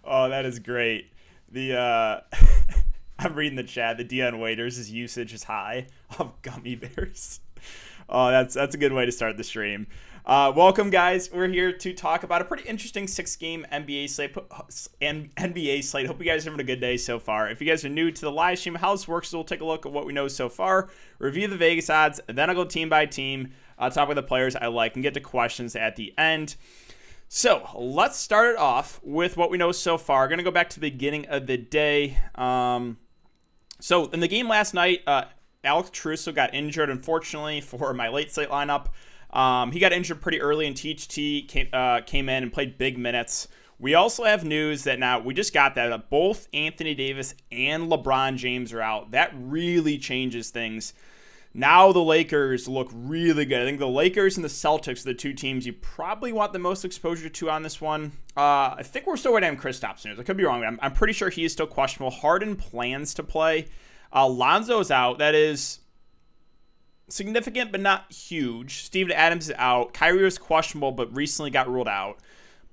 Oh, that is great. The I'm reading the chat. The Dion Waiters' usage is high of gummy bears. Oh, that's a good way to start the stream. Welcome, guys. We're here to talk about a pretty interesting 6-game NBA slate. Hope you guys are having a good day so far. If you guys are new to the live stream, how this works is we'll take a look at what we know so far, review the Vegas odds, and then I'll go team by team, talk about the players I like, and get to questions at the end. So let's start it off with what we know so far. Going to go back to the beginning of the day. So in the game last night, Alex Caruso got injured, unfortunately, for my late slate lineup. He got injured pretty early, and THT came in and played big minutes. We also have news that now we just got that both Anthony Davis and LeBron James are out. That really changes things. Now the Lakers look really good. I think the Lakers and the Celtics are the two teams you probably want the most exposure to on this one. I think we're still waiting on Kristaps news. I could be wrong. I'm pretty sure he is still questionable. Harden plans to play. Lonzo's out. That is significant, but not huge. Steven Adams is out. Kyrie was questionable, but recently got ruled out.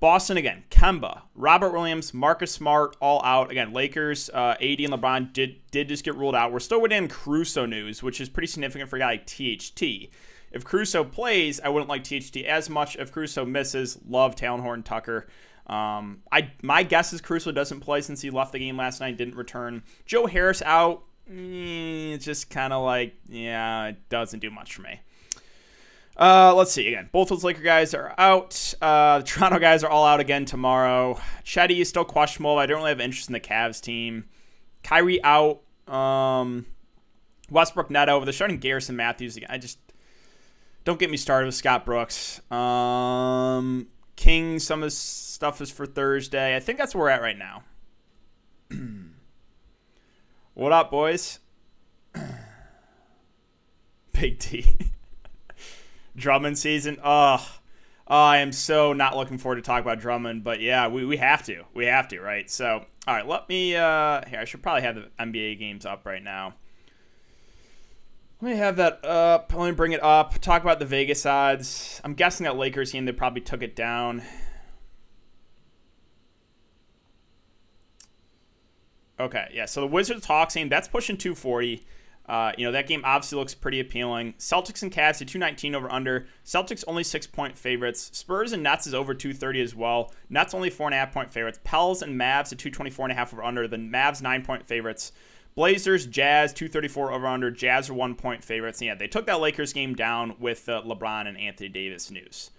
Boston again. Kemba, Robert Williams, Marcus Smart, all out. Again, Lakers, AD and LeBron did just get ruled out. We're still waiting on Caruso news, which is pretty significant for a guy like THT. If Caruso plays, I wouldn't like THT as much. If Caruso misses, love Talon Horton Tucker. My guess is Caruso doesn't play since he left the game last night, didn't return. Joe Harris out. It's just kind of like, yeah, it doesn't do much for me. Let's see. Again, both those Laker guys are out. The Toronto guys are all out again tomorrow. Chetty is still questionable. I don't really have interest in the Cavs team. Kyrie out. Westbrook, Neto. They're starting Garrison Matthews again. I just don't get me started with Scott Brooks. King, some of his stuff is for Thursday. I think that's where we're at right now. What up, boys? Big T. Drummond season. I am so not looking forward to talk about Drummond, but yeah, we have to. We have to, right? So, all right, let me, here, I should probably have the NBA games up right now. Let me have that up. Let me bring it up. Talk about the Vegas odds. I'm guessing that Lakers game, they probably took it down. Okay, yeah, so the Wizards Hawks game, that's pushing 240. That game obviously looks pretty appealing. Celtics and Cavs at 219 over under. Celtics only 6-point favorites. Spurs and Nets is over 230 as well. Nets only 4.5-point favorites. Pels and Mavs at 224.5 over under. The Mavs 9-point favorites. Blazers, Jazz 234 over under. Jazz are 1-point favorites. And yeah, they took that Lakers game down with LeBron and Anthony Davis news.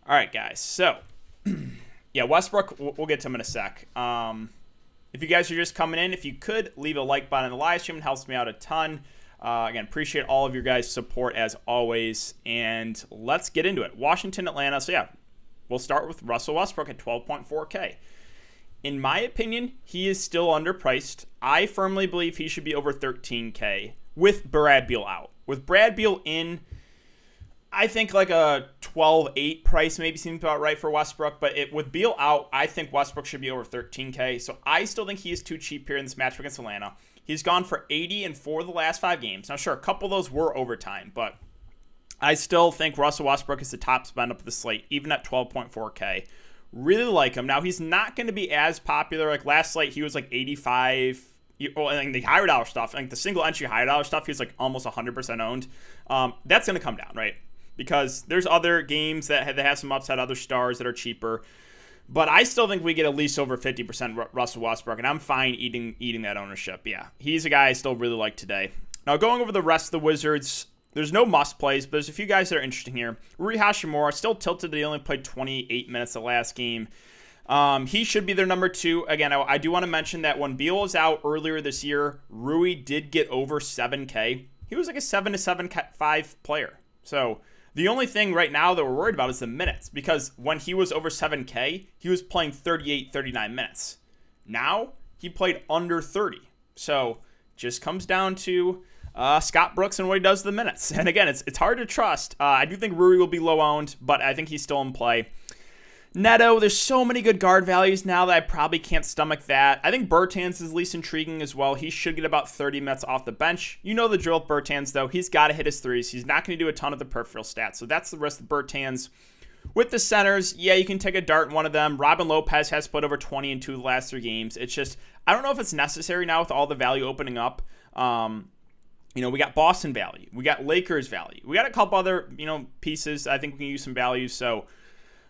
All right, guys. So, yeah, Westbrook, we'll get to him in a sec. If you guys are just coming in, if you could leave a like button on the live stream, it helps me out a ton. Again, appreciate all of your guys' support as always. And let's get into it. Washington, Atlanta. So, yeah, we'll start with Russell Westbrook at 12.4K. In my opinion, he is still underpriced. I firmly believe he should be over 13K with Brad Beal out. With Brad Beal in, I think like a 12.8 price maybe seems about right for Westbrook, but with Beal out, I think Westbrook should be over 13K. So I still think he is too cheap here in this matchup against Atlanta. He's gone for 80 in 4 of the last 5 games. Now, sure, a couple of those were overtime, but I still think Russell Westbrook is the top spend up the slate, even at 12.4K. Really like him. Now, he's not going to be as popular. Like last slate, he was like 85. And the higher dollar stuff, like the single entry higher dollar stuff, he was like almost 100% owned. That's going to come down, right? Because there's other games that have some upside, other stars that are cheaper. But I still think we get at least over 50% Russell Westbrook, and I'm fine eating that ownership. Yeah, he's a guy I still really like today. Now, going over the rest of the Wizards, there's no must plays, but there's a few guys that are interesting here. Rui Hachimura, still tilted that he only played 28 minutes the last game. He should be their number 2. Again, I do want to mention that when Beal was out earlier this year, Rui did get over 7K. He was like a 7 to 7.5 player. So the only thing right now that we're worried about is the minutes, because when he was over 7K, he was playing 38, 39 minutes. Now, he played under 30. So just comes down to Scott Brooks and what he does to the minutes. And again, it's hard to trust. I do think Rui will be low owned, but I think he's still in play. Neto, there's so many good guard values now that I probably can't stomach that. I think Bertans is least intriguing as well. He should get about 30 minutes off the bench. You know the drill with Bertans, though. He's got to hit his threes. He's not going to do a ton of the peripheral stats. So that's the risk of Bertans. With the centers, yeah, you can take a dart in one of them. Robin Lopez has put over 20 in 2 of the last 3 games. It's just, I don't know if it's necessary now with all the value opening up. We got Boston value. We got Lakers value. We got a couple other, pieces. I think we can use some value. So,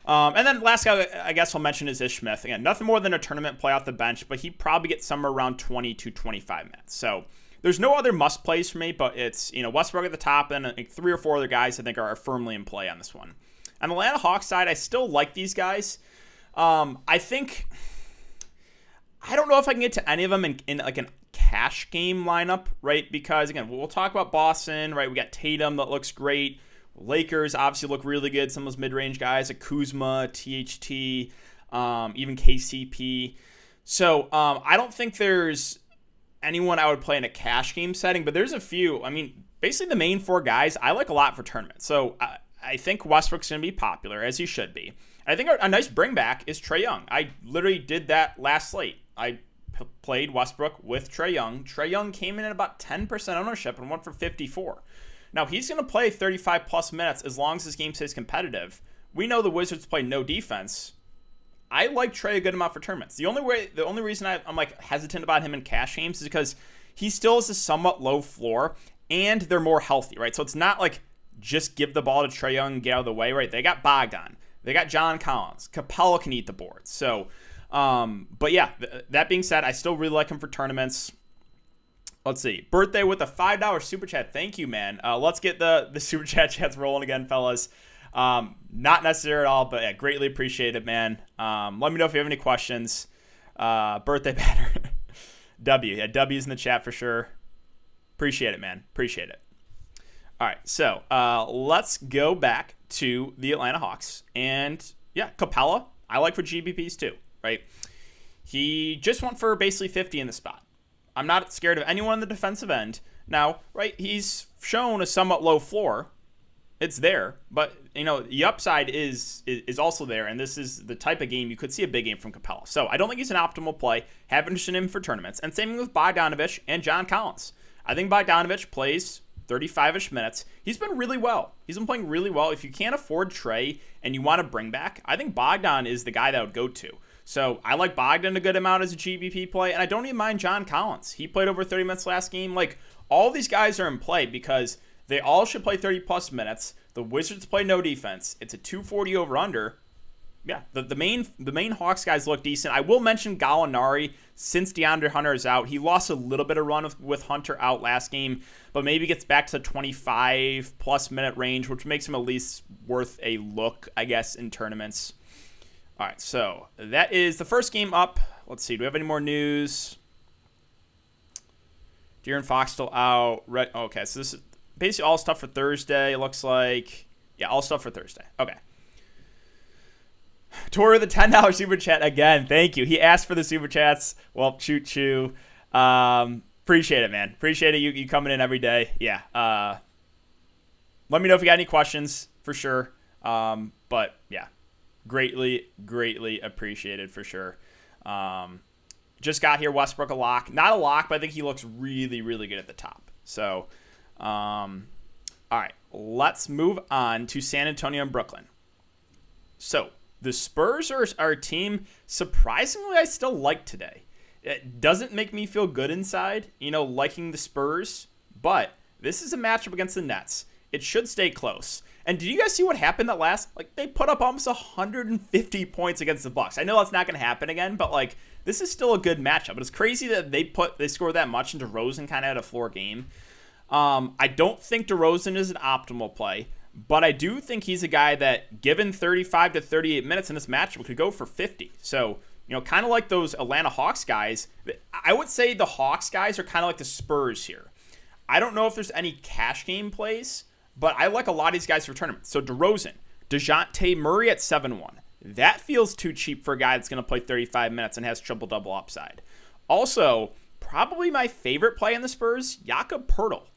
and then last guy I guess I'll mention is Ish Smith. Again, nothing more than a tournament play off the bench, but he probably gets somewhere around 20 to 25 minutes. So there's no other must plays for me, but it's, Westbrook at the top, and I think 3 or 4 other guys I think are firmly in play on this one. On the Atlanta Hawks side, I still like these guys. I don't know if I can get to any of them in like a cash game lineup, right? Because, again, we'll talk about Boston, right? We got Tatum that looks great. Lakers obviously look really good. Some of those mid-range guys like Kuzma, THT, even KCP. So I don't think there's anyone I would play in a cash game setting, but there's a few. I mean, basically the main 4 guys I like a lot for tournaments. So I think Westbrook's going to be popular, as he should be. I think a nice bring back is Trey Young. I literally did that last slate. I played Westbrook with Trey Young. Trey Young came in at about 10% ownership and went for 54. Now, he's going to play 35-plus minutes as long as his game stays competitive. We know the Wizards play no defense. I like Trey a good amount for tournaments. The only reason I'm like hesitant about him in cash games is because he still has a somewhat low floor, and they're more healthy, right? So it's not like just give the ball to Trey Young and get out of the way, right? They got Bogdan. They got John Collins. Capella can eat the board. So, but yeah, that being said, I still really like him for tournaments. Let's see. Birthday with a $5 super chat. Thank you, man. Let's get the super chat chats rolling again, fellas. Not necessary at all, but yeah, greatly appreciate it, man. Let me know if you have any questions. Birthday banner. W. Yeah, W's in the chat for sure. Appreciate it, man. Appreciate it. All right, so let's go back to the Atlanta Hawks. And yeah, Capella, I like for GBPs too, right? He just went for basically 50 in the spot. I'm not scared of anyone on the defensive end. Now, right, he's shown a somewhat low floor. It's there, but, the upside is also there, and this is the type of game you could see a big game from Capella. So I don't think he's an optimal play. Have interest in him for tournaments. And same with Bogdanovich and John Collins. I think Bogdanovich plays 35-ish minutes. He's been really well. He's been playing really well. If you can't afford Trey and you want to bring back, I think Bogdan is the guy that would go to. So I like Bogdan a good amount as a GBP play, and I don't even mind John Collins. He played over 30 minutes last game. Like, all these guys are in play because they all should play 30-plus minutes. The Wizards play no defense. It's a 240 over-under. Yeah, the main Hawks guys look decent. I will mention Gallinari since DeAndre Hunter is out. He lost a little bit of run with Hunter out last game, but maybe gets back to the 25-plus minute range, which makes him at least worth a look, I guess, in tournaments. All right, so that is the first game up. Let's see. Do we have any more news? De'Aaron Fox still out. Okay, so this is basically all stuff for Thursday, it looks like. Yeah, all stuff for Thursday. Okay. Tori, the $10 super chat again. Thank you. He asked for the super chats. Well, choo-choo. Appreciate it, man. Appreciate it. You coming in every day. Yeah. Let me know if you got any questions for sure. But yeah, greatly appreciated for sure. Just got here. Westbrook a lock. Not a lock, but I think he looks really good at the top. So, all right, let's move on to San Antonio and Brooklyn. So the Spurs are a team, surprisingly, I still like today. It doesn't make me feel good inside, liking the Spurs, but this is a matchup against the Nets. It should stay close. And did you guys see what happened that last? They put up almost 150 points against the Bucks. I know that's not going to happen again, but this is still a good matchup. But it's crazy that they scored that much, and DeRozan kind of had a floor game. I don't think DeRozan is an optimal play, but I do think he's a guy that, given 35 to 38 minutes in this matchup, could go for 50. So, kind of like those Atlanta Hawks guys, I would say the Hawks guys are kind of like the Spurs here. I don't know if there's any cash game plays, but I like a lot of these guys for tournaments. So DeRozan, DeJounte Murray at 7-1. That feels too cheap for a guy that's going to play 35 minutes and has triple-double upside. Also, probably my favorite play in the Spurs, Jakob Poeltl.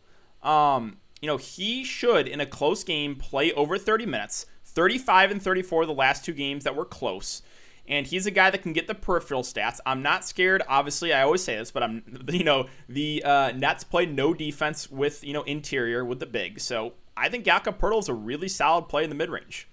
He should, in a close game, play over 30 minutes, 35 and 34 the last 2 games that were close. And he's a guy that can get the peripheral stats. I'm not scared. Obviously, I always say this, but the Nets play no defense with, interior with the big. So I think Jakob Poeltl is a really solid play in the mid-range.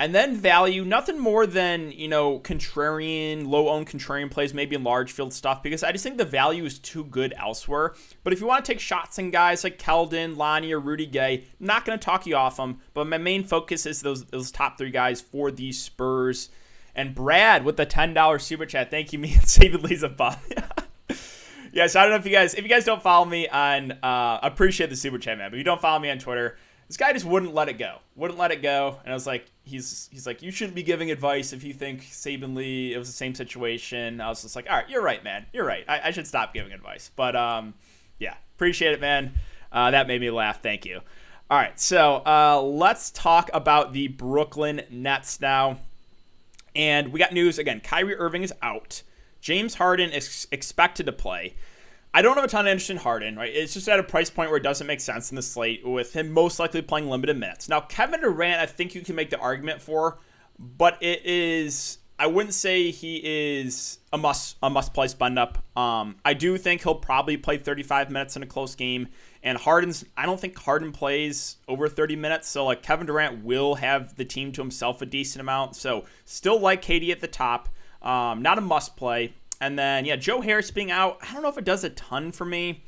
And then value, nothing more than, contrarian, low-owned contrarian plays, maybe in large field stuff, because I just think the value is too good elsewhere. But if you want to take shots on guys like Keldon, Lonnie, or Rudy Gay, I'm not going to talk you off them, but my main focus is those top 3 guys for the Spurs. And Brad with the $10 super chat. Thank you, me and Saban Lee's above. Yes, I don't know if you guys don't follow me on, appreciate the super chat, man, but if you don't follow me on Twitter, this guy just wouldn't let it go. And I was like, he's like, you shouldn't be giving advice if you think Saban Lee, it was the same situation. I was just like, all right, you're right, man. You're right. I should stop giving advice. But yeah, appreciate it, man. That made me laugh. Thank you. All right, so let's talk about the Brooklyn Nets now. And we got news again. Kyrie Irving is out. James Harden is expected to play. I don't have a ton of interest in Harden, right? It's just at a price point where it doesn't make sense in the slate, with him most likely playing limited minutes. Now, Kevin Durant, I think you can make the argument for, but it is, I wouldn't say he is a must play spend up. I do think he'll probably play 35 minutes in a close game, and I don't think Harden plays over 30 minutes, so like Kevin Durant will have the team to himself a decent amount. So still like KD at the top, not a must play. And then, yeah, Joe Harris being out, I don't know if it does a ton for me.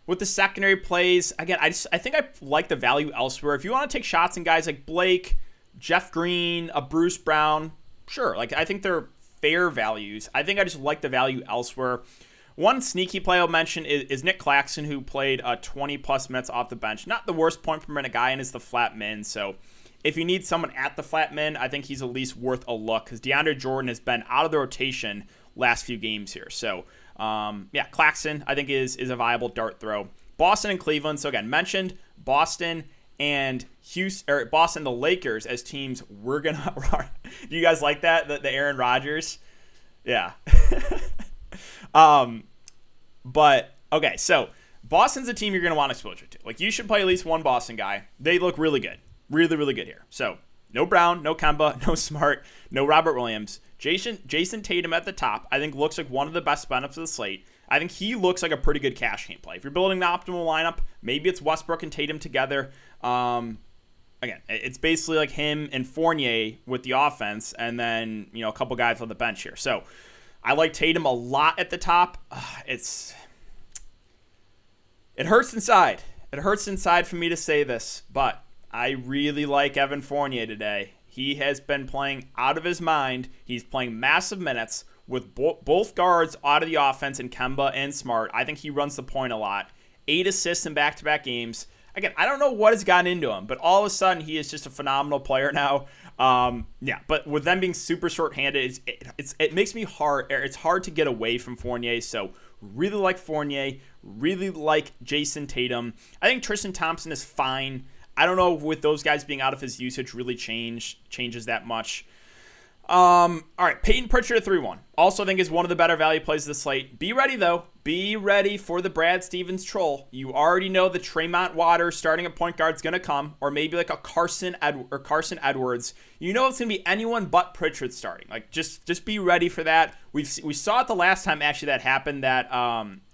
With the secondary plays, again, I think I like the value elsewhere. If you want to take shots on guys like Blake, Jeff Green, a Bruce Brown, sure. Like, I think they're fair values. I think I just like the value elsewhere. One sneaky play I'll mention is Nick Clarkson, who played 20-plus minutes off the bench. Not the worst point per minute guy, and is the flat min. So if you need someone at the flat min, I think he's at least worth a look, because DeAndre Jordan has been out of the rotation last few games here. So, yeah, Claxton, I think, is a viable dart throw. Boston and Cleveland. So, again, mentioned Boston and Houston, or Boston, the Lakers as teams we're going to – do you guys like that? The Aaron Rodgers? Yeah. But, okay, so Boston's a team you're going to want exposure to. Like, you should play at least one Boston guy. They look really good. Really, really good here. So, no Brown, no Kemba, no Smart, no Robert Williams. Jason Tatum at the top, I think, looks like one of the best spin-ups of the slate. I think he looks like a pretty good cash game play. If you're building the optimal lineup, maybe it's Westbrook and Tatum together. Again, it's basically like him and Fournier with the offense, and then, a couple guys on the bench here. So I like Tatum a lot at the top. It hurts inside. It hurts inside for me to say this, but I really like Evan Fournier today. He has been playing out of his mind. He's playing massive minutes with both guards out of the offense in Kemba and Smart. I think he runs the point a lot. 8 assists in back-to-back games. Again, I don't know what has gotten into him, but all of a sudden he is just a phenomenal player now. Yeah, but with them being super short-handed, it makes me hard. It's hard to get away from Fournier. So really like Fournier. Really like Jason Tatum. I think Tristan Thompson is fine. I don't know if with those guys being out of his usage really changes that much. All right, Peyton Pritchard at 3-1. Also think is one of the better value plays of the slate. Be ready, though. Be ready for the Brad Stevens troll. You already know the Tremont Waters starting at point guard is going to come, or maybe like a Carson Edwards. You know it's going to be anyone but Pritchard starting. Like, just be ready for that. We saw it the last time actually that happened, that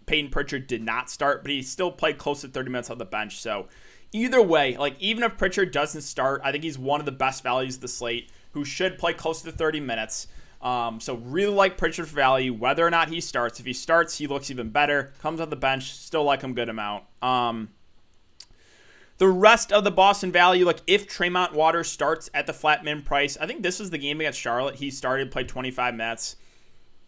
Peyton Pritchard did not start, but he still played close to 30 minutes on the bench. So either way, like, even if Pritchard doesn't start, I think he's one of the best values of the slate, who should play close to 30 minutes. So really like Pritchard for value, whether or not he starts. If he starts, he looks even better. Comes on the bench, still like him good amount. The rest of the Boston value, like if Tremont Waters starts at the flat min price, I think this is the game against Charlotte. He started, played 25 minutes.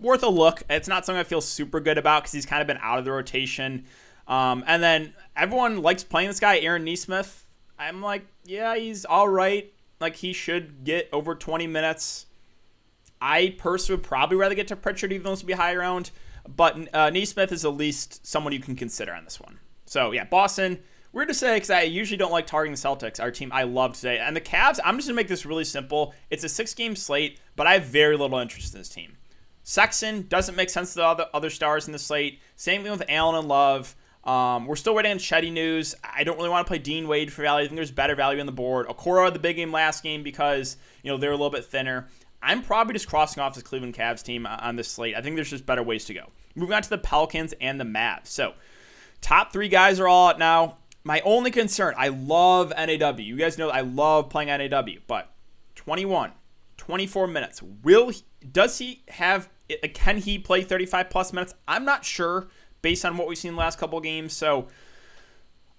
Worth a look. It's not something I feel super good about because he's kind of been out of the rotation. And then everyone likes playing this guy, Aaron Nesmith. I'm like, yeah, he's all right. Like, he should get over 20 minutes. I personally would probably rather get to Pritchard, even though this would be high round. But Nesmith is at least someone you can consider on this one. So, yeah, Boston. Weird to say because I usually don't like targeting the Celtics, our team I love today. And the Cavs, I'm just going to make this really simple. It's a 6-game slate, but I have very little interest in this team. Sexton doesn't make sense to the other stars in the slate. Same thing with Allen and Love. We're still waiting on Chetty news. I don't really want to play Dean Wade for value. I think there's better value on the board. Okoro had the big game last game because, they're a little bit thinner. I'm probably just crossing off this Cleveland Cavs team on this slate. I think there's just better ways to go. Moving on to the Pelicans and the Mavs. So, top 3 guys are all out now. My only concern, I love NAW. You guys know I love playing NAW, but 21, 24 minutes. Can he play 35 plus minutes? I'm not sure based on what we've seen in the last couple of games. So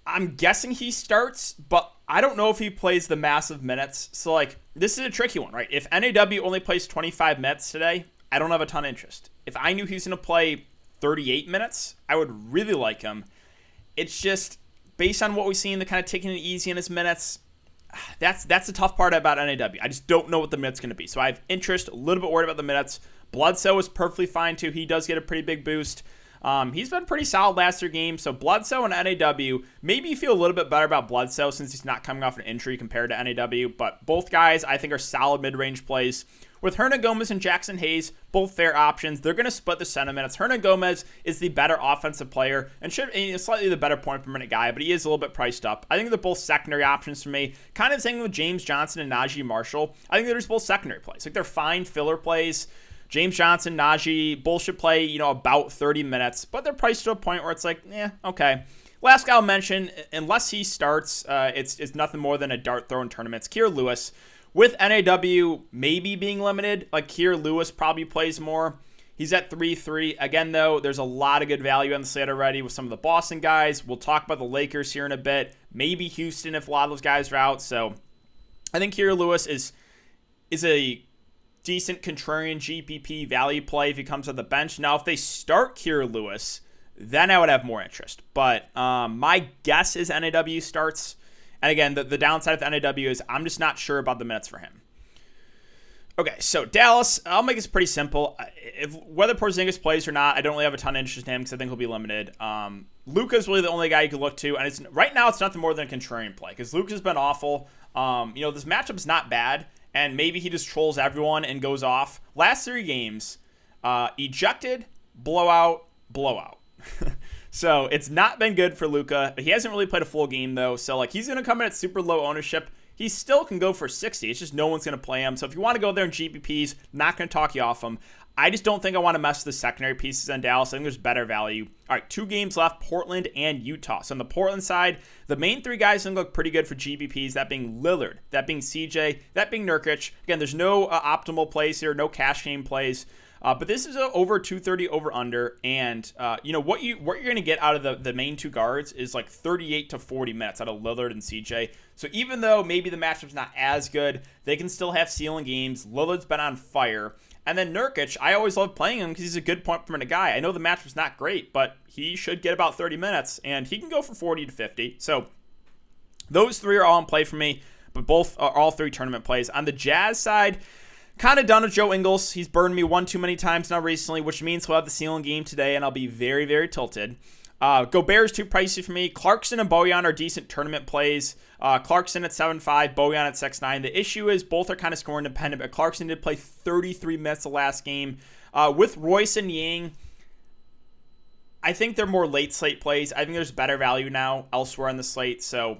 I'm guessing he starts, but I don't know if he plays the massive minutes. So like, this is a tricky one, right? If NAW only plays 25 minutes today, I don't have a ton of interest. If I knew he was going to play 38 minutes, I would really like him. It's just based on what we've seen, the kind of taking it easy in his minutes. That's the tough part about NAW. I just don't know what the minutes going to be. So I have interest, a little bit worried about the minutes. Bledsoe is perfectly fine too. He does get a pretty big boost. He's been pretty solid last 3 games. So Bledsoe and NAW, maybe you feel a little bit better about Bledsoe since he's not coming off an injury compared to NAW. But both guys I think are solid mid-range plays. With Hernan Gomez and Jackson Hayes, both fair options. They're going to split the center minutes. Hernan Gomez is the better offensive player and slightly the better point per minute guy, but he is a little bit priced up. I think they're both secondary options for me. Kind of same with James Johnson and Najee Marshall. I think they're just both secondary plays. Like, they're fine filler plays. James Johnson, Najee, both should play, about 30 minutes, but they're priced to a point where it's like, okay. Last guy I'll mention, unless he starts, it's nothing more than a dart throw in tournaments. Keir Lewis. With NAW maybe being limited, like Keir Lewis probably plays more. He's at 3-3. Again, though, there's a lot of good value on the slate already with some of the Boston guys. We'll talk about the Lakers here in a bit. Maybe Houston if a lot of those guys are out. So I think Keir Lewis is a decent contrarian GPP value play if he comes on the bench. Now, if they start Keir Lewis, then I would have more interest. But my guess is NAW starts. And again, the downside of the NAW is I'm just not sure about the minutes for him. Okay, so Dallas, I'll make this pretty simple. Whether Porzingis plays or not, I don't really have a ton of interest in him because I think he'll be limited. Luka's really the only guy you can look to, and right now it's nothing more than a contrarian play because Luka's been awful. This matchup's not bad, and maybe he just trolls everyone and goes off. Last 3 games, ejected, blowout. So it's not been good for Luka. He hasn't really played a full game, though. So he's going to come in at super low ownership. He still can go for 60. It's just no one's going to play him. So if you want to go there in GPPs, not going to talk you off him. I just don't think I want to mess with the secondary pieces on Dallas. I think there's better value. All right, 2 games left, Portland and Utah. So on the Portland side, the main 3 guys think look pretty good for GPPs, that being Lillard, that being CJ, that being Nurkic. Again, there's no optimal plays here, no cash game plays. But this is a over 230 over under, and what you're going to get out of the main 2 guards is like 38 to 40 minutes out of Lillard and CJ. So even though maybe the matchup's not as good, they can still have ceiling games. Lillard's been on fire, and then Nurkic, I always love playing him because he's a good point per minute guy. I know the matchup's not great, but he should get about 30 minutes, and he can go for 40 to 50. So those 3 are all in play for me, but both are all 3 tournament plays. On the Jazz side, kind of done with Joe Ingles. He's burned me one too many times now recently, which means he'll have the ceiling game today, and I'll be very, very tilted. Gobert's too pricey for me. Clarkson and Boeing are decent tournament plays. Clarkson at 7.5, Boeing at 6.9. The issue is both are kind of score independent, but Clarkson did play 33 minutes the last game. With Royce and Yang, I think they're more late slate plays. I think there's better value now elsewhere on the slate, so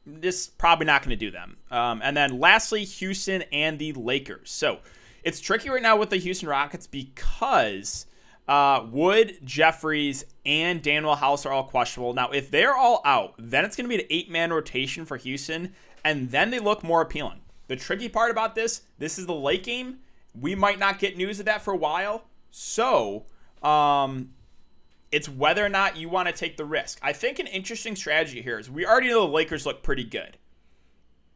this probably not going to do them. And then lastly, Houston and the Lakers. So it's tricky right now with the Houston Rockets because Wood, Jeffries, and Daniel House are all questionable. Now, if they're all out, then it's going to be an 8-man rotation for Houston, and then they look more appealing. The tricky part about this is the late game. We might not get news of that for a while. So it's whether or not you want to take the risk. I think an interesting strategy here is we already know the Lakers look pretty good.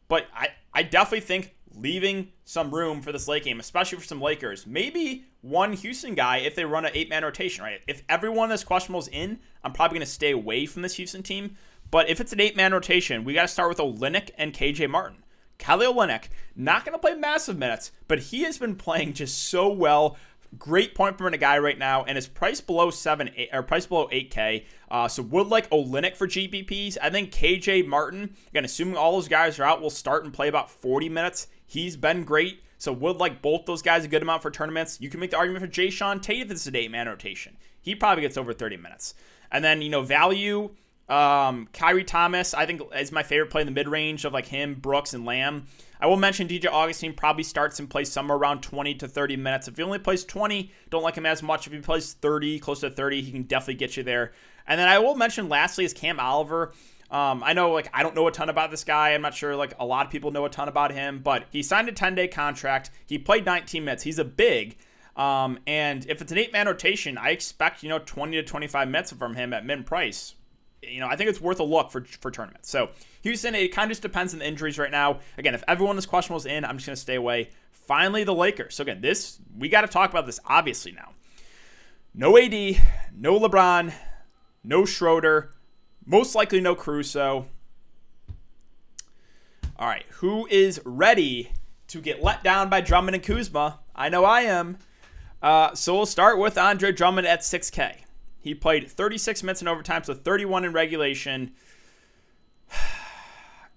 But I definitely think leaving some room for this late game, especially for some Lakers. Maybe one Houston guy if they run an 8-man rotation, right? If everyone that's questionable is in, I'm probably going to stay away from this Houston team. But if it's an 8-man rotation, we got to start with Olynyk and KJ Martin. Kelly Olynyk, not going to play massive minutes, but he has been playing just so well. Great point per minute guy right now, and is priced below 8K. So would like Olynyk for GPPs. I think KJ Martin, again, assuming all those guys are out, will start and play about 40 minutes. He's been great. So would like both those guys a good amount for tournaments. You can make the argument for Jayshawn Tate if it's an 8-man rotation. He probably gets over 30 minutes. And then, value, Kyrie Thomas, I think is my favorite play in the mid-range of like him, Brooks, and Lamb. I will mention DJ Augustine probably starts and plays somewhere around 20 to 30 minutes. If he only plays 20, don't like him as much. If he plays 30, close to 30, he can definitely get you there. And then I will mention lastly is Cam Oliver. I know, like, I don't know a ton about this guy. I'm not sure, like, a lot of people know a ton about him, but he signed a 10-day contract. He played 19 minutes. He's a big. And if it's an 8-man rotation, I expect, 20 to 25 minutes from him at min price. I think it's worth a look for tournaments. So Houston, it kind of just depends on the injuries right now. Again, if everyone is questionable is in, I'm just going to stay away. Finally, the Lakers. So again, we got to talk about this obviously now. No AD, no LeBron, no Schroeder, most likely no Caruso. All right, who is ready to get let down by Drummond and Kuzma? I know I am. So we'll start with Andre Drummond at 6K. He played 36 minutes in overtime, so 31 in regulation.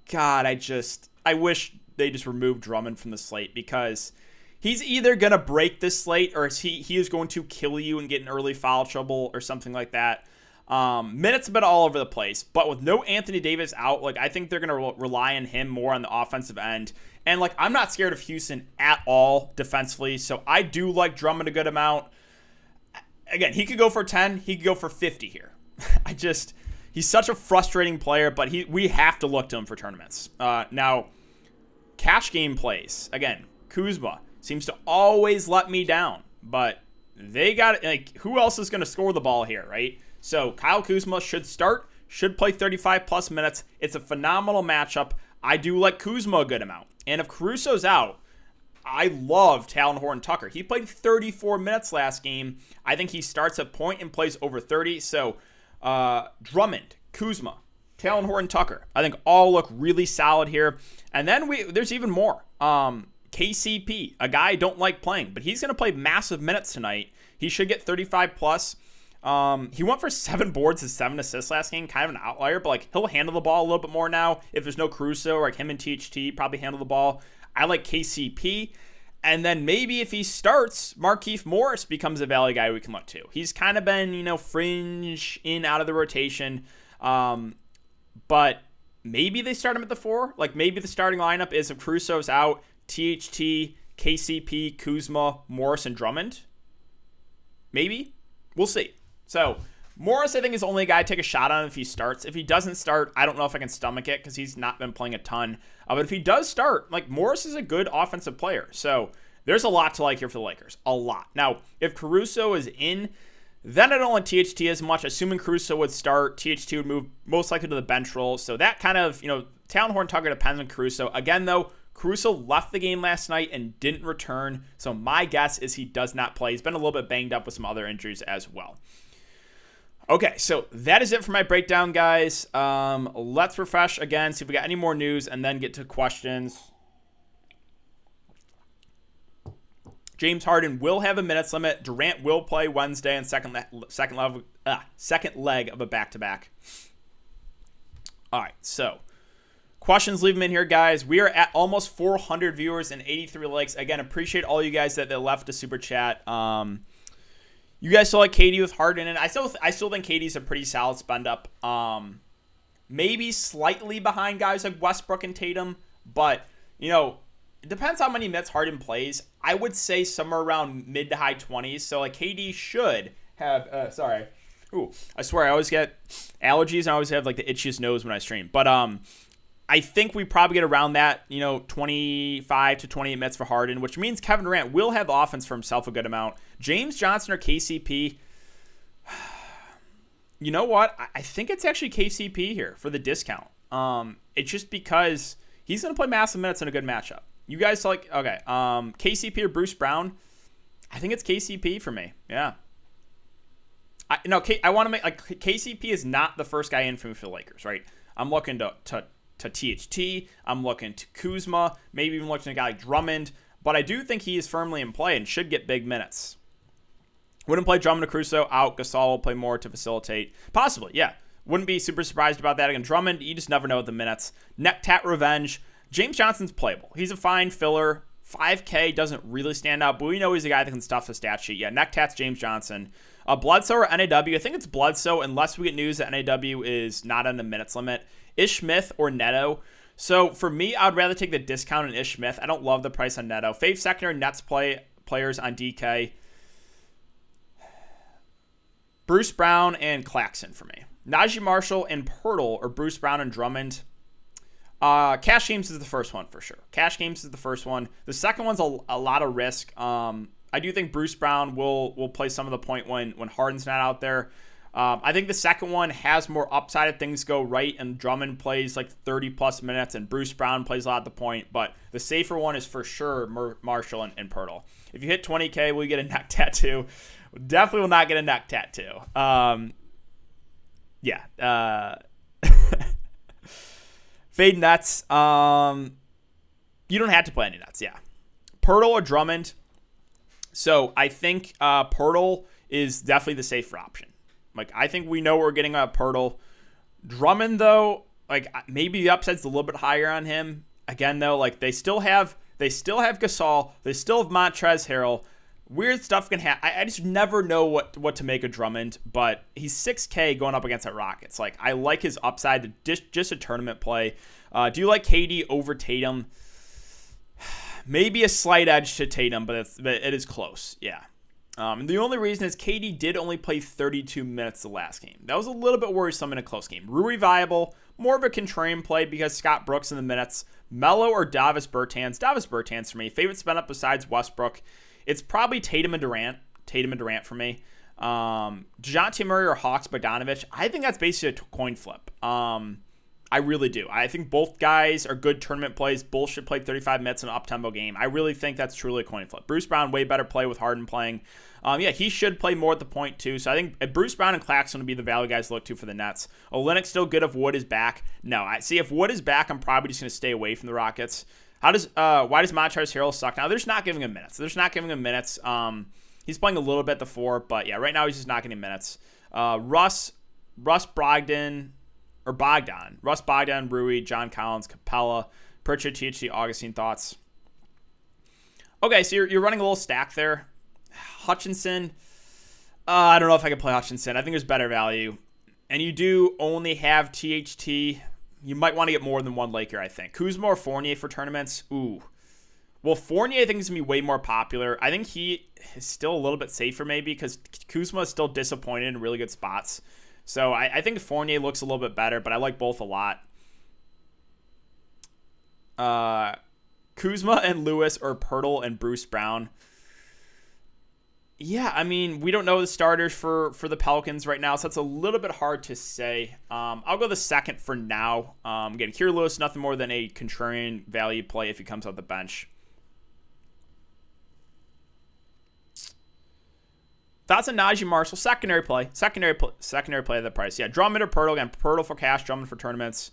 God, I wish they just removed Drummond from the slate, because he's either going to break this slate or he is going to kill you and get in early foul trouble or something like that. Minutes have been all over the place, but with no Anthony Davis out, I think they're going to rely on him more on the offensive end. And I'm not scared of Houston at all defensively, so I do like Drummond a good amount. Again, he could go for 10, he could go for 50 here. He's such a frustrating player, but we have to look to him for tournaments. Now, cash game plays. Again, Kuzma seems to always let me down, but they got who else is going to score the ball here, right? So Kyle Kuzma should play 35 plus minutes. It's a phenomenal matchup. I do like Kuzma a good amount. And if Caruso's out, I love Talen Horton-Tucker. He played 34 minutes last game. I think he starts at point and plays over 30. So Drummond, Kuzma, Talen Horton-Tucker, I think all look really solid here. And then there's even more. KCP, a guy I don't like playing, but he's going to play massive minutes tonight. He should get 35 plus. He went for 7 boards and 7 assists last game, kind of an outlier, but he'll handle the ball a little bit more now. If there's no Caruso, or him and THT probably handle the ball. I like KCP. And then maybe if he starts, Markieff Morris becomes a value guy we can look to. He's kind of been, fringe in out of the rotation. But maybe they start him at the 4. Maybe the starting lineup is if Caruso's out, THT, KCP, Kuzma, Morris, and Drummond. Maybe. We'll see. So Morris, I think, is only a guy to take a shot on if he starts. If he doesn't start, I don't know if I can stomach it because he's not been playing a ton. But if he does start, Morris is a good offensive player. So there's a lot to like here for the Lakers. A lot. Now, if Caruso is in, then I don't like THT as much. Assuming Caruso would start, THT would move most likely to the bench role. So that kind of, Talen Horton-Tucker depends on Caruso. Again, though, Caruso left the game last night and didn't return. So my guess is he does not play. He's been a little bit banged up with some other injuries as well. Okay, so that is it for my breakdown, guys. Let's refresh again, see if we got any more news, and then get to questions. James Harden will have a minutes limit. Durant will play Wednesday and second leg of a back-to-back. All right, so questions, leave them in here, guys. We are at almost 400 viewers and 83 likes. Again, appreciate all you guys that left a super chat. You guys still like KD with Harden, and I still think KD's a pretty solid spend up. Maybe slightly behind guys like Westbrook and Tatum, but it depends how many minutes Harden plays. I would say somewhere around mid to high 20s. So KD should have. I swear I always get allergies and I always have the itchiest nose when I stream. But I think we probably get around that, 25 to 28 minutes for Harden, which means Kevin Durant will have offense for himself a good amount. James Johnson or KCP, you know what? I think it's actually KCP here for the discount. It's just because he's going to play massive minutes in a good matchup. You guys okay, KCP or Bruce Brown? I think it's KCP for me. Yeah. I want to make KCP is not the first guy in for me for the Lakers, right? I'm looking to THT. I'm looking to Kuzma, maybe even looking at a guy like Drummond. But I do think he is firmly in play and should get big minutes. Wouldn't play Drummond or Caruso out. Gasol will play more to facilitate. Possibly, yeah. Wouldn't be super surprised about that. Again, Drummond, you just never know the minutes. Neck tat revenge. James Johnson's playable. He's a fine filler. 5K doesn't really stand out, but we know he's a guy that can stuff the stat sheet. Yeah, neck tats James Johnson. Bledsoe or NAW? I think it's Bledsoe unless we get news that NAW is not on the minutes limit. Ish Smith or Neto. So for me, I'd rather take the discount on Ish Smith. I don't love the price on Neto. Fave secondary Nets players on DK. Bruce Brown and Clarkson for me. Najee Marshall and Pirtle or Bruce Brown and Drummond. Cash games is the first one for sure. Cash games is the first one. The second one's a lot of risk. I do think Bruce Brown will play some of the point when Harden's not out there. I think the second one has more upside if things go right and Drummond plays like 30 plus minutes and Bruce Brown plays a lot at the point. But the safer one is for sure Marshall and Pirtle. If you hit 20K, will you get a neck tattoo? Definitely will not get a neck tattoo. Yeah. Fade Nets. You don't have to play any Nets. Yeah. Pirtle or Drummond. So I think Pirtle is definitely the safer option. Like, I think we know we're getting a Pirtle. Drummond, though, like, maybe the upside's a little bit higher on him. Again, though, like, they still have Gasol. They still have Montrezl Harrell. Weird stuff can happen. I just never know what to make of Drummond, but he's 6K going up against that Rockets. Like, I like his upside to just a tournament play. Do you like KD over Tatum? Maybe a slight edge to Tatum, but it is close. Yeah. And the only reason is KD did only play 32 minutes the last game. That was a little bit worrisome in a close game. Rui viable, more of a contrarian play because Scott Brooks in the minutes. Melo or Davis Bertans? Davis Bertans for me. Favorite spin up besides Westbrook. It's probably Tatum and Durant. Tatum and Durant for me. DeJounte Murray or Hawks Bogdanovic. I think that's basically a coin flip. I really do. I think both guys are good tournament plays. Both should play 35 minutes in an up-tempo game. I really think that's truly a coin flip. Bruce Brown, way better play with Harden playing. Yeah, he should play more at the point, too. So I think Bruce Brown and Clarkson would be the value guys to look to for the Nets. Olynyk's still good if Wood is back. No, I see if Wood is back, I'm probably just going to stay away from the Rockets. Why does Montrezl Harrell suck? Now, they're just not giving him minutes. He's playing a little bit at the 4, but yeah, right now he's just not getting minutes. Russ Bogdan, Rui, John Collins, Capella, Pritchard, THC, Augustine. Thoughts? Okay, so you're running a little stack there. Hutchinson, I don't know if I can play Hutchinson. I think there's better value. And you do only have THT. You might want to get more than one Laker, I think. Kuzma or Fournier for tournaments? Ooh. Well, Fournier I think is going to be way more popular. I think he is still a little bit safer maybe because Kuzma is still disappointed in really good spots. So I think Fournier looks a little bit better, but I like both a lot. Kuzma and Lewis or Pirtle and Bruce Brown. Yeah, I mean, we don't know the starters for the Pelicans right now, so it's a little bit hard to say. I'll go the second for now. Again, Kira Lewis, nothing more than a contrarian value play if he comes off the bench. Thoughts on Najee Marshall? Secondary play at the price. Yeah, Drummond or Pirtle. Again, Pirtle for cash, Drummond for tournaments.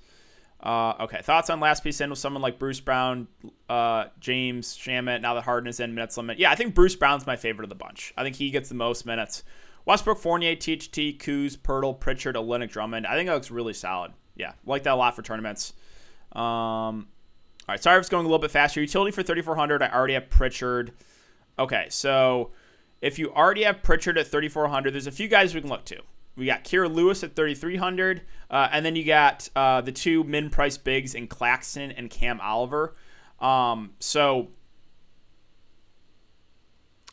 Okay, thoughts on last piece in with someone like Bruce Brown, James, Shamet, now that Harden is in, minutes limit. Yeah, I think Bruce Brown's my favorite of the bunch. I think he gets the most minutes. Westbrook, Fournier, THT, Kuz, Pirtle, Pritchard, Olynyk, Drummond. I think that looks really solid. Yeah, like that a lot for tournaments. All right, sorry if it's going a little bit faster. Utility for 3,400. I already have Pritchard. Okay, so if you already have Pritchard at 3,400, there's a few guys we can look to. We got Kira Lewis at 3,300, and then you got the two min-price bigs in Claxton and Cam Oliver. So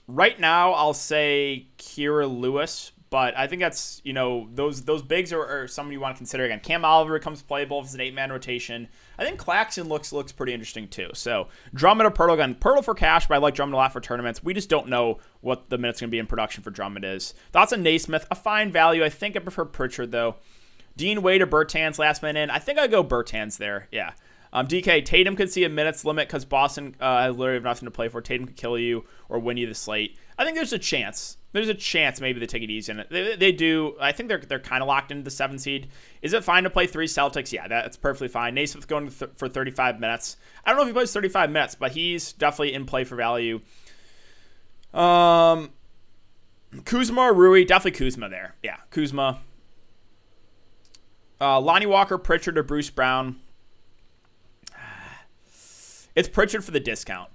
right now I'll say Kira Lewis, but I think that's, those bigs are someone you want to consider. Again, Cam Oliver comes playable if it's an 8-man rotation. I think Claxton looks pretty interesting too. So Drummond or Pirtle, again, Pirtle for cash, but I like Drummond a lot for tournaments. We just don't know what the minutes going to be in production for Drummond is. Thoughts on Naismith? A fine value. I think I prefer Pritchard though. Dean Wade or Bertans last minute in? I think I go Bertans there. Yeah. DK, Tatum could see a minutes limit because Boston literally have nothing to play for. Tatum could kill you or win you the slate. I think there's a chance. There's a chance maybe they take it easy. And they do. I think they're kind of locked into the 7 seed. Is it fine to play 3 Celtics? Yeah, that's perfectly fine. Naismith going for 35 minutes. I don't know if he plays 35 minutes, but he's definitely in play for value. Kuzma or Rui? Definitely Kuzma there. Yeah, Kuzma. Lonnie Walker, Pritchard, or Bruce Brown? It's Pritchard for the discount.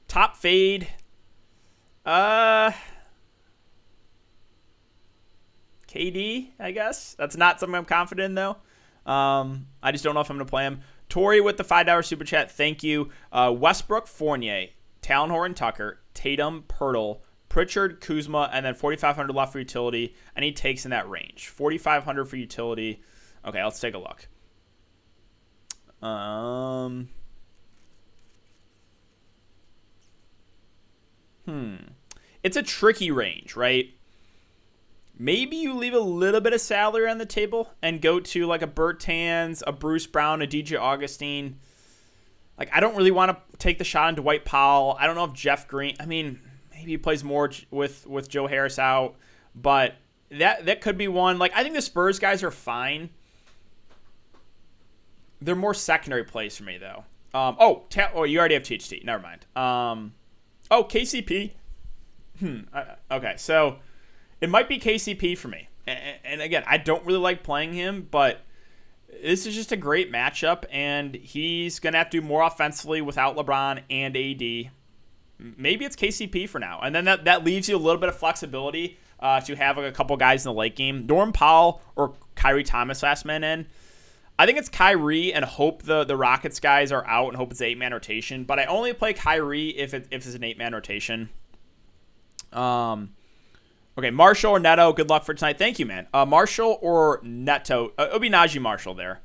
Top fade. KD, I guess. That's not something I'm confident in, though. I just don't know if I'm going to play him. Tori with the $5 super chat. Thank you. Westbrook, Fournier, Talon Horton Tucker, Tatum, Pirtle, Pritchard, Kuzma, and then 4,500 left for utility, and he takes in that range. 4,500 for utility. Okay, let's take a look. It's a tricky range, right? Maybe you leave a little bit of salary on the table and go to like a Bertans, a Bruce Brown, a DJ Augustine. Like, I don't really want to take the shot on Dwight Powell. I don't know if Jeff Green, I mean, maybe he plays more with Joe Harris out, but that could be one. Like, I think the Spurs guys are fine. They're more secondary plays for me, though. You already have THT. Never mind. KCP. Okay, so it might be KCP for me. And again, I don't really like playing him, but this is just a great matchup, and he's going to have to do more offensively without LeBron and AD. Maybe it's KCP for now. And then that leaves you a little bit of flexibility to have a couple guys in the late game. Norm Powell or Kyrie Thomas last man in. I think it's Kyrie and hope the Rockets guys are out and hope it's an 8-man rotation. But I only play Kyrie if it's an 8-man rotation. Okay, Marshall or Neto, good luck for tonight. Thank you, man. Marshall or Neto? It'll be Najee Marshall there.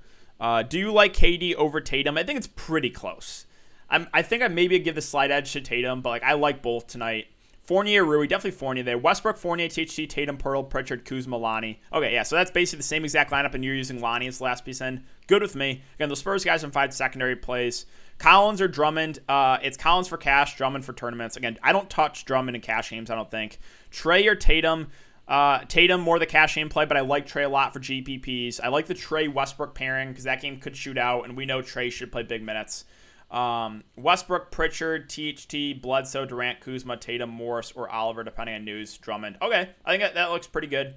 Do you like KD over Tatum? I think it's pretty close. I think I maybe give the slight edge to Tatum, but I like both tonight. Fournier, Rui, definitely Fournier there. Westbrook, Fournier, THT, Tatum, Pearl, Pritchard, Kuzma, Lonnie. Okay, yeah, so that's basically the same exact lineup, and you're using Lonnie as the last piece in. Good with me. Again, the Spurs guys in 5 secondary plays. Collins or Drummond. It's Collins for cash, Drummond for tournaments. Again, I don't touch Drummond in cash games, I don't think. Trey or Tatum. Tatum, more the cash game play, but I like Trey a lot for GPPs. I like the Trey-Westbrook pairing because that game could shoot out, and we know Trey should play big minutes. Westbrook, Pritchard, THT, Bledsoe, Durant, Kuzma, Tatum, Morris, or Oliver, depending on news, Drummond. Okay, I think that looks pretty good.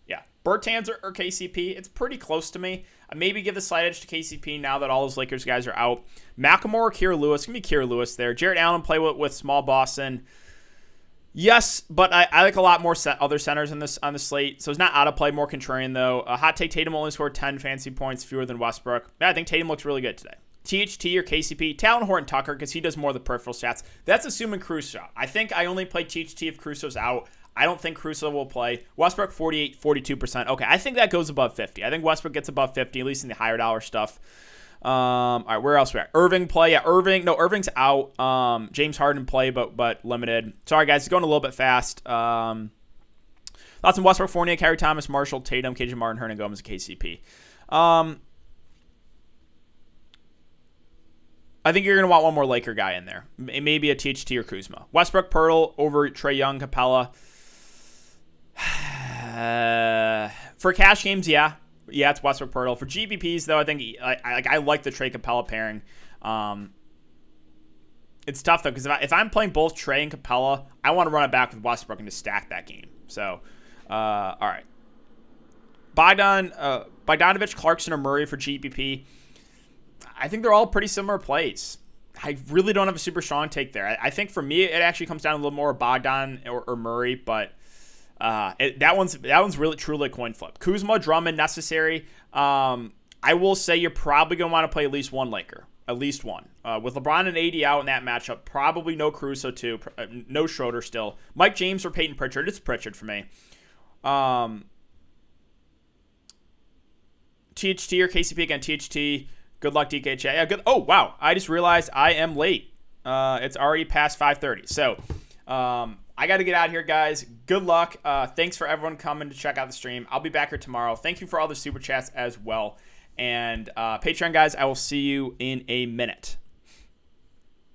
Yeah, Bertans or KCP, it's pretty close to me. I maybe give the slight edge to KCP now that all those Lakers guys are out. McLemore or Kira Lewis, give me Kira Lewis there. Jarrett Allen play with small Boston. Yes, but I like a lot more other centers on the slate, so it's not out of play. More contrarian though. Hot take: Tatum only scored 10 fantasy points, fewer than Westbrook. Yeah, I think Tatum looks really good today. THT or KCP, Talon Horton Tucker, because he does more of the peripheral stats. That's assuming Caruso. I think I only play THT if Caruso's out. I don't think Caruso will play. Westbrook, 48, 42%. Okay, I think that goes above 50. I think Westbrook gets above 50, at least in the higher dollar stuff. All right, where else we at? Irving play. Yeah, Irving's out. James Harden play, but limited. Sorry, guys, it's going a little bit fast. Lots of Westbrook, Fournier, Kyrie Thomas, Marshall, Tatum, KJ Martin, Hernan Gomez, and KCP. I think you're going to want one more Laker guy in there. Maybe a THT or Kuzma. Westbrook, Pearl over Trey Young, Capella. For cash games, yeah. Yeah, it's Westbrook, Pearl. For GPPs, though, I think I like the Trey Capella pairing. It's tough, though, because if I'm playing both Trey and Capella, I want to run it back with Westbrook and just stack that game. So, all right. Bogdanovich, Clarkson, or Murray for GPP. I think they're all pretty similar plays. I really don't have a super strong take there. I think for me, it actually comes down a little more Bogdan or Murray, but that one's really truly a coin flip. Kuzma, Drummond, necessary. I will say you're probably going to want to play at least one Laker. At least one. With LeBron and AD out in that matchup, probably no Caruso too. No Schroeder still. Mike James or Peyton Pritchard. It's Pritchard for me. THT or KCP again. THT. Good luck, DKDFS. Yeah, good. Oh, wow. I just realized I am late. It's already past 5:30. So, I got to get out of here, guys. Good luck. Thanks for everyone coming to check out the stream. I'll be back here tomorrow. Thank you for all the super chats as well. And Patreon, guys, I will see you in a minute.